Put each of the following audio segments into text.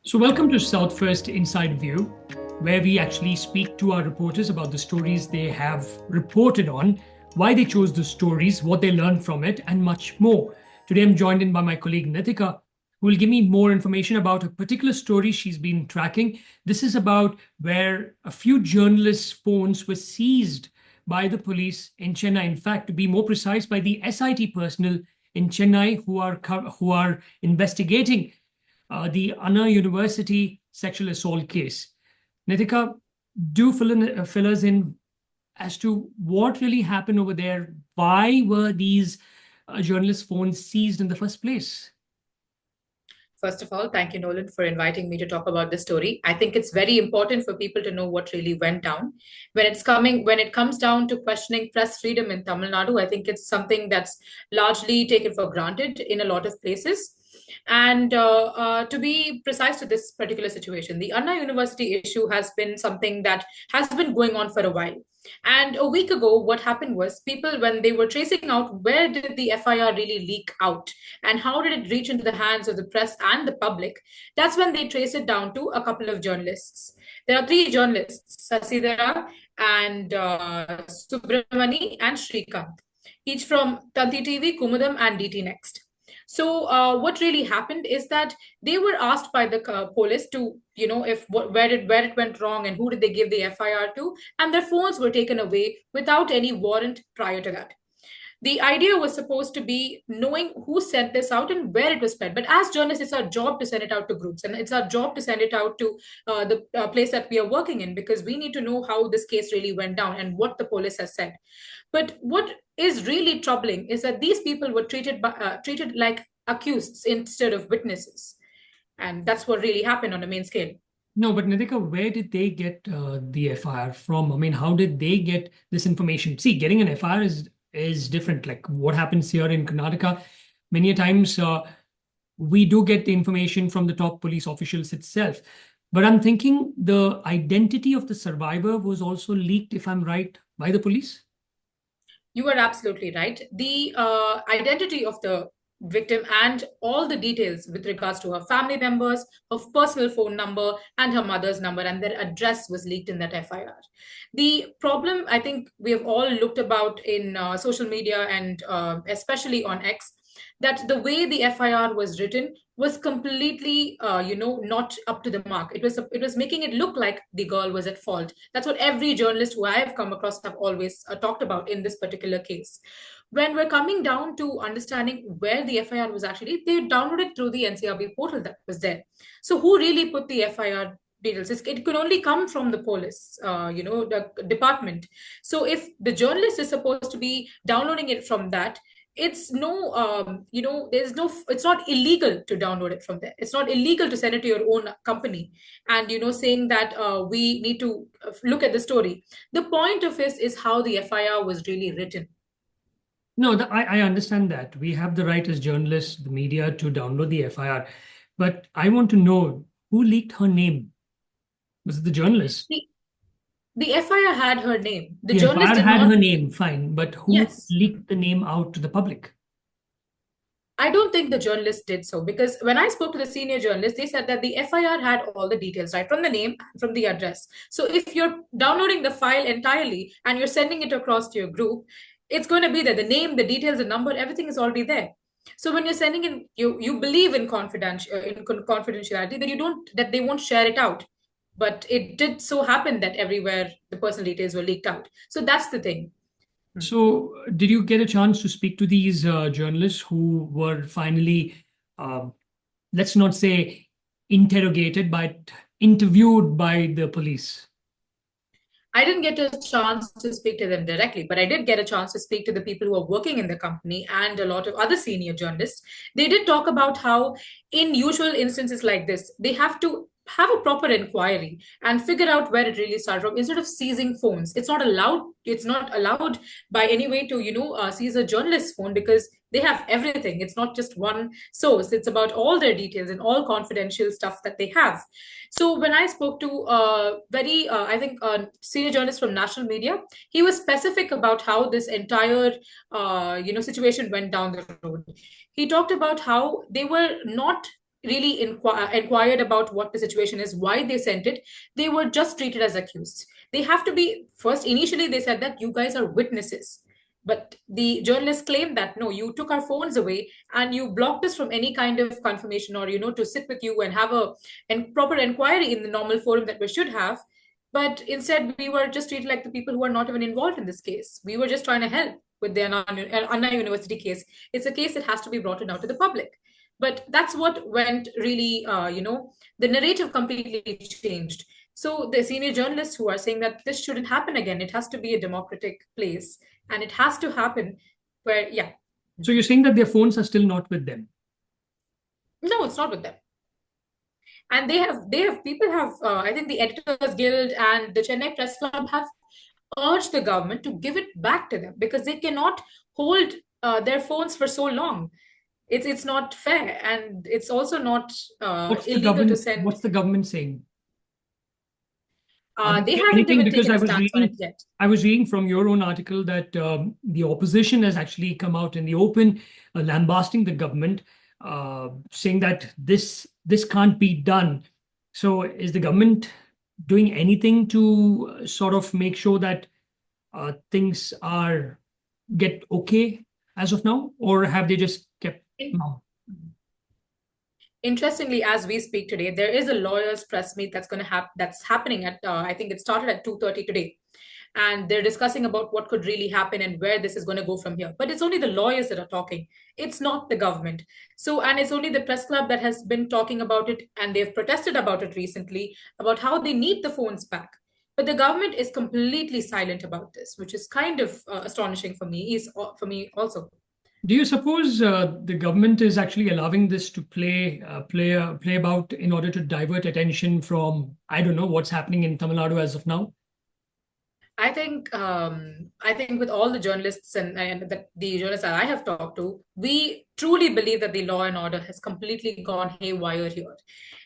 So, welcome to South First Inside View, where we actually speak to our reporters about the stories they have reported on, why they chose the stories, what they learned from it, and much more. Today, I'm joined in by my colleague Nitika, who will give me more information about a particular story she's been tracking. This is about where a few journalists' phones were seized by the police in Chennai. In fact, to be more precise, by the SIT personnel in Chennai who are investigating the Anna University sexual assault case. Nitika, do fill us in as to what really happened over there. Why were these journalists' phones seized in the first place? First of all, thank you, Nolan, for inviting me to talk about this story. I think it's very important for people to know what really went down. When it comes down to questioning press freedom in Tamil Nadu, I think it's something that's largely taken for granted in a lot of places. And to be precise to this particular situation, the Anna University issue has been something that has been going on for a while. And a week ago, what happened was people, when they were tracing out where did the FIR really leak out and how did it reach into the hands of the press and the public, that's when they trace it down to a couple of journalists. There are three journalists, Sasidhara and Subramani and Shrikant, each from Tanti TV, Kumudam, and DT Next. So what really happened is that they were asked by the police to, if where it went wrong and who did they give the FIR to, and their phones were taken away without any warrant prior to that. The idea was supposed to be knowing who sent this out and where it was spread. But as journalists, it's our job to send it out to groups, and it's our job to send it out to the place that we are working in, because we need to know how this case really went down and what the police has said. But what is really troubling is that these people were treated like accused instead of witnesses, and that's what really happened on a main scale. No, but Nitika, where did they get the FIR from? I mean, how did they get this information? See, getting an FIR is different. Like what happens here in Karnataka, many times we do get the information from the top police officials itself. But I'm thinking the identity of the survivor was also leaked, if I'm right, by the police. You are absolutely right. The identity of the victim and all the details with regards to her family members, her personal phone number, and her mother's number, and their address was leaked in that FIR. The problem, I think, we have all looked about in social media and especially on X, that the way the FIR was written was completely, not up to the mark. It was making it look like the girl was at fault. That's what every journalist who I have come across have always talked about in this particular case. When we're coming down to understanding where the FIR was actually, they downloaded through the NCRB portal that was there. So who really put the FIR details? It could only come from the police, the department. So if the journalist is supposed to be downloading it from that, it's no there's no it's not illegal to download it from there. It's not illegal to send it to your own company and saying that we need to look at the story. The point of this is how the FIR was really written. No, I understand that. We have the right as journalists, the media, to download the FIR. But I want to know who leaked her name. Was it the journalist? The FIR had her name. The The journalist FIR did had not. her name, fine. But who Yes. leaked the name out to the public? I don't think the journalist did so, because when I spoke to the senior journalist, they said that the FIR had all the details, right, from the name, from the address. So if you're downloading the file entirely and you're sending it across to your group, it's going to be there. The name, the details, the number, everything is already there. So when you're sending in, you believe in confidentiality, that you don't that they won't share it out. But it did so happen that everywhere the personal details were leaked out. So that's the thing. So, did you get a chance to speak to these journalists who were finally, uh, let's not say interrogated, but interviewed by the police? I didn't get a chance to speak to them directly, but I did get a chance to speak to the people who are working in the company and a lot of other senior journalists. They did talk about how, in usual instances like this, they have to have a proper inquiry and figure out where it really started from instead of seizing phones. It's not allowed by any way to seize a journalist's phone, because they have everything. It's not just one source. It's about all their details and all confidential stuff that they have. So when I spoke to very, I think, a senior journalist from national media, he was specific about how this entire, situation went down the road. He talked about how they were not really inquired about what the situation is, why they sent it, they were just treated as accused. They have to be first. Initially, they said that you guys are witnesses. But the journalists claimed that no, you took our phones away and you blocked us from any kind of confirmation or, to sit with you and have a proper inquiry in the normal forum that we should have. But instead, we were just treated like the people who are not even involved in this case. We were just trying to help with the Anna University case. It's a case that has to be brought out to the public. But that's what went really, the narrative completely changed. So the senior journalists who are saying that this shouldn't happen again, it has to be a democratic place, and it has to happen where, yeah. So you're saying that their phones are still not with them? No, it's not with them. And people have, I think the Editors Guild and the Chennai Press Club have urged the government to give it back to them because they cannot hold their phones for so long. It's not fair, and it's also not illegal to send. What's the government saying? They haven't even taken a stance on it yet. I was reading from your own article that the opposition has actually come out in the open, lambasting the government, saying that this can't be done. So is the government doing anything to sort of make sure that things get okay as of now, or have they just kept mum? Interestingly, as we speak today, there is a lawyers' press meet that's happening at I think it started at 2:30 today, and they're discussing about what could really happen and where this is going to go from here. But it's only the lawyers that are talking. It's not the government. So, and it's only the press club that has been talking about it, and they've protested about it recently about how they need the phones back. But the government is completely silent about this, which is kind of astonishing for me. For me also. Do you suppose the government is actually allowing this to play about in order to divert attention from, I don't know, what's happening in Tamil Nadu as of now? I think with all the journalists and the journalists that I have talked to, we truly believe that the law and order has completely gone haywire here.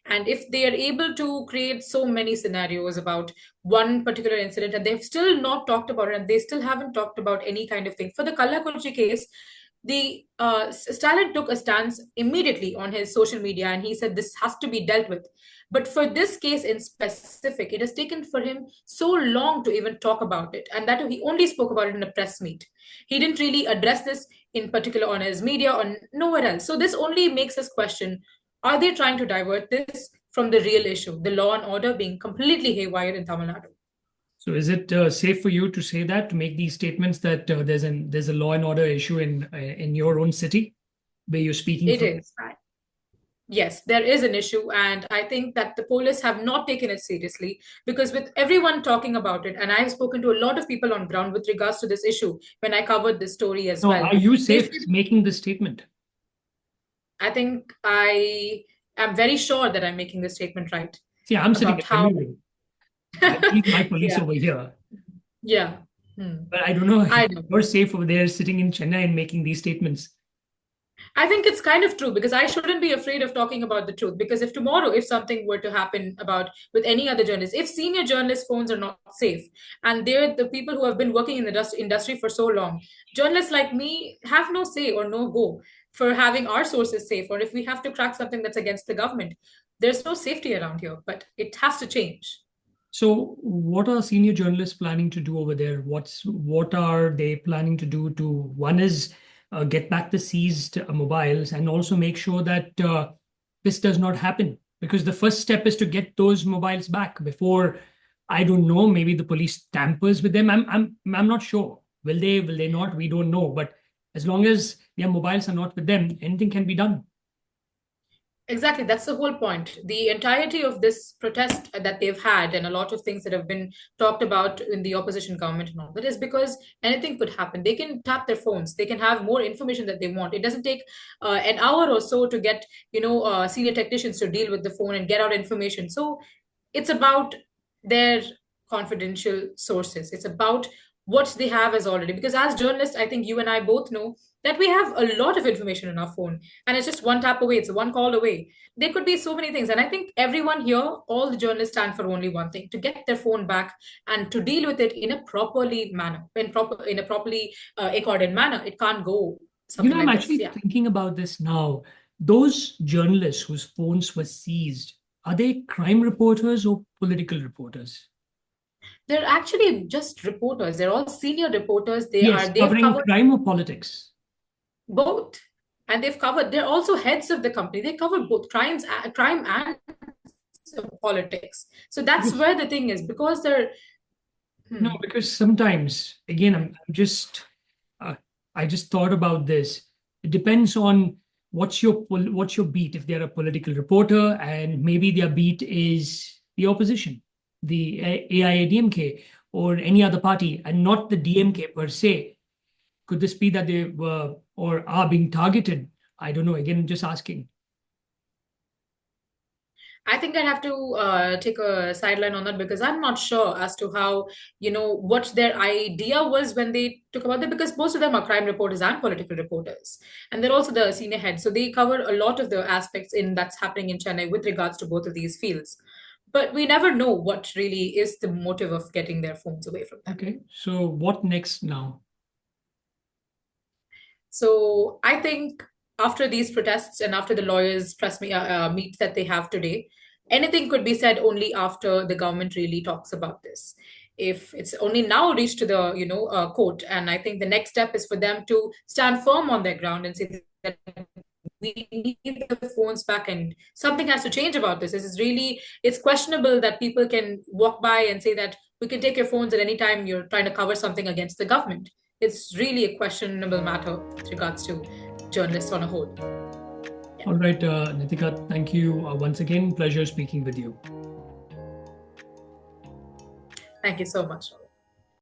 And if they are able to create so many scenarios about one particular incident and they've still not talked about it and they still haven't talked about any kind of thing. For the Kallakurchi case, the Stalin took a stance immediately on his social media and he said this has to be dealt with. But for this case in specific, it has taken for him so long to even talk about it, and that he only spoke about it in a press meet. He didn't really address this in particular on his media or nowhere else. So this only makes us question, are they trying to divert this from the real issue, the law and order being completely haywire in Tamil Nadu? So is it safe for you to say that, to make these statements that there's a law and order issue in your own city where you're speaking It from? is. Yes, there is an issue, and I think that the police have not taken it seriously because with everyone talking about it, and I've spoken to a lot of people on ground with regards to this issue when I covered this story as well. Are you safe making this statement? I think I am very sure that I'm making this statement right. See, I'm sitting at Bengaluru. I need my police over here. Yeah. But I don't know if you're safe over there sitting in Chennai and making these statements. I think it's kind of true because I shouldn't be afraid of talking about the truth, because if tomorrow, if something were to happen with any other journalist, if senior journalists' phones are not safe and they're the people who have been working in the industry for so long, journalists like me have no say or no go for having our sources safe, or if we have to crack something that's against the government. There's no safety around here, but it has to change. So what are senior journalists planning to do over there? What are they planning to do one is get back the seized mobiles and also make sure that this does not happen? Because the first step is to get those mobiles back before, I don't know, maybe the police tampers with them. I'm not sure. Will they not? We don't know. But as long as their mobiles are not with them, anything can be done. Exactly. That's the whole point. The entirety of this protest that they've had and a lot of things that have been talked about in the opposition government and all that is because anything could happen. They can tap their phones. They can have more information that they want. It doesn't take an hour or so to get, senior technicians to deal with the phone and get out information. So it's about their confidential sources. It's about what they have as already. Because as journalists, I think you and I both know that we have a lot of information on our phone and it's just one tap away, it's one call away. There could be so many things. And I think everyone here, all the journalists stand for only one thing: to get their phone back and to deal with it in a properly accorded manner. It can't go something I'm like actually this. thinking about this now. Those journalists whose phones were seized, are they crime reporters or political reporters? They're actually just reporters. They're all senior reporters. Yes, They've covering covered crime or politics. both. And they're also heads of the company. They cover both crime and politics. So that's Because, where the thing is, because they're no, because sometimes, again, uh, I just thought about this. It depends on what's your beat. If they're a political reporter and maybe their beat is the opposition, the AIADMK or any other party, and not the DMK per se. Could this be that they were or are being targeted? I don't know. Again, just asking. I think I'd have to take a sideline on that because I'm not sure as to how, what their idea was when they took about that, because most of them are crime reporters and political reporters. And they're also the senior heads. So they cover a lot of the aspects in that's happening in Chennai with regards to both of these fields. But we never know what really is the motive of getting their phones away from them. Okay. So what next now? So I think after these protests and after the lawyers press meet that they have today, anything could be said only after the government really talks about this. If it's only now reached to the court, and I think the next step is for them to stand firm on their ground and say that we need the phones back and something has to change about this. This is really, it's questionable that people can walk by and say that we can take your phones at any time you're trying to cover something against the government. It's really a questionable matter with regards to journalists on a whole. Yeah. All right, Nitika, thank you once again. Pleasure speaking with you. Thank you so much.